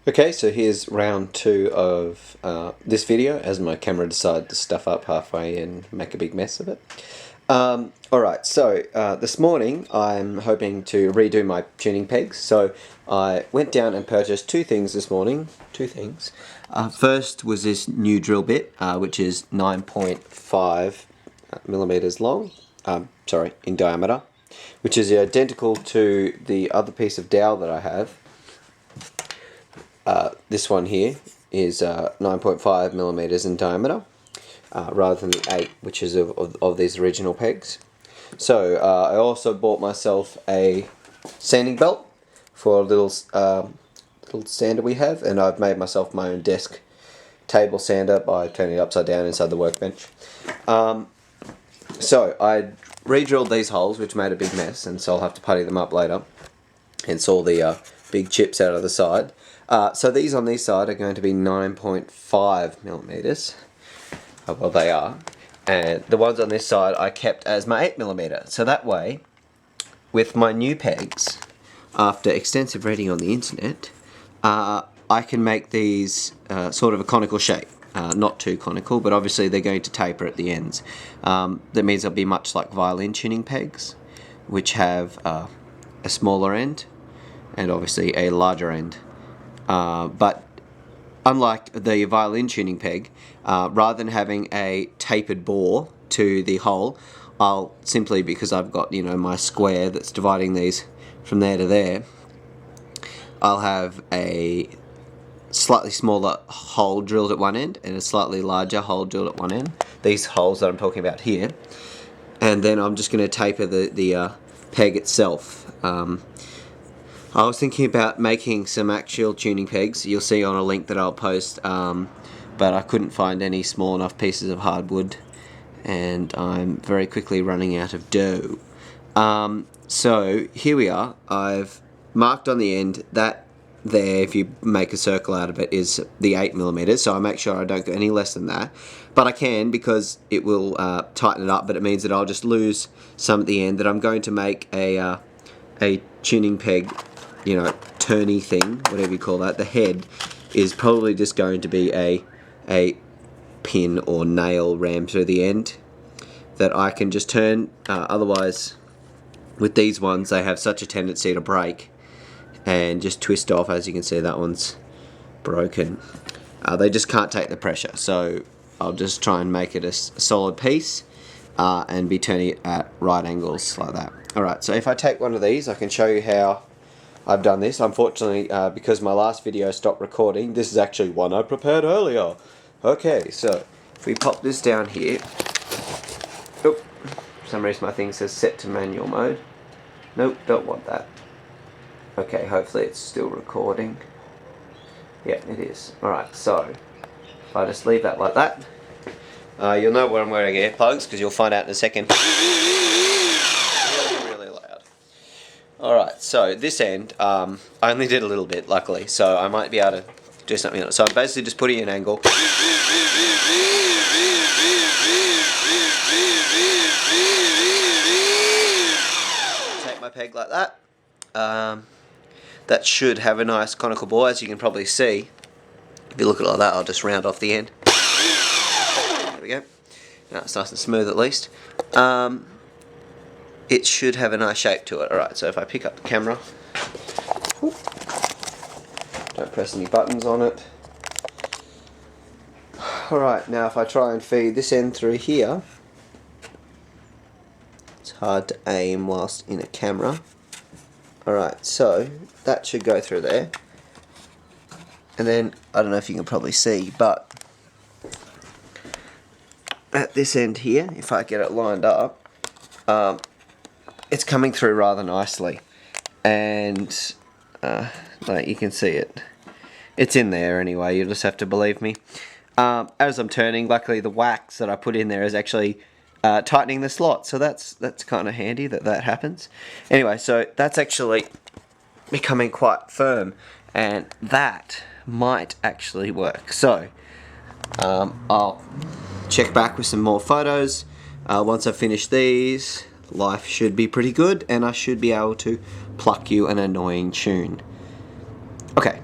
Okay, so here's round 2 of this video as my camera decided to stuff up halfway and make a big mess of it. Alright, so this morning I'm hoping to redo my tuning pegs. So I went down and purchased two things this morning. Two things. First was this new drill bit, which is 9.5 millimeters long, in diameter, which is identical to the other piece of dowel that I have. This one here is 9.5 millimeters in diameter, rather than the 8, which is of these original pegs. So I also bought myself a sanding belt for a little sander we have, and I've made myself my own desk table sander by turning it upside down inside the workbench. So I re-drilled these holes, which made a big mess, and so I'll have to putty them up later, hence all the big chips out of the side. So these on this side are going to be 9.5 millimeters. Well, they are. And the ones on this side I kept as my 8 millimeter. So that way, with my new pegs, after extensive reading on the internet, I can make these sort of a conical shape. Not too conical, but obviously they're going to taper at the ends. That means they'll be much like violin tuning pegs, which have a smaller end and obviously a larger end. But unlike the violin tuning peg, rather than having a tapered bore to the hole, I'll simply, because I've got, my square that's dividing these from there to there, I'll have a slightly smaller hole drilled at one end and a slightly larger hole drilled at one end. These holes that I'm talking about here. And then I'm just going to taper the peg itself. I was thinking about making some actual tuning pegs. You'll see on a link that I'll post, but I couldn't find any small enough pieces of hardwood, and I'm very quickly running out of dough. So here we are. I've marked on the end that there, if you make a circle out of it, is the 8 millimeters. So I make sure I don't go any less than that, but I can, because it will tighten it up. But it means that I'll just lose some at the end. That I'm going to make a tuning peg, turny thing, whatever you call that. The head is probably just going to be a pin or nail rammed through the end that I can just turn. Otherwise, with these ones, they have such a tendency to break and just twist off. As you can see, that one's broken. They just can't take the pressure, so I'll just try and make it a solid piece and be turning it at right angles like that. Alright, so if I take one of these, I can show you how I've done this. Unfortunately, because my last video stopped recording, this is actually one I prepared earlier. Okay, so if we pop this down here. Oh, for some reason my thing says set to manual mode. Nope, don't want that. Okay, hopefully it's still recording. Yeah, it is. Alright, so if I just leave that like that, you'll know where I'm wearing earplugs, because you'll find out in a second. Really loud. Alright, so this end, I only did a little bit, luckily, so I might be able to do something on it. So I'm basically just putting an angle. Take my peg like that. That should have a nice conical bore, as you can probably see. If you look at it like that, I'll just round off the end. There we go. Now it's nice and smooth at least. It should have a nice shape to it. Alright, so if I pick up the camera, don't press any buttons on it. Alright, now if I try and feed this end through here, it's hard to aim whilst in a camera. Alright, so that should go through there. And then, I don't know if you can probably see, but at this end here, if I get it lined up, it's coming through rather nicely. And like you can see it. It's in there anyway, you'll just have to believe me. As I'm turning, luckily the wax that I put in there is actually tightening the slot, so that's kind of handy that happens. Anyway, so that's actually becoming quite firm, and that might actually work. So I'll check back with some more photos. Once I finish these, life should be pretty good, and I should be able to pluck you an annoying tune. Okay,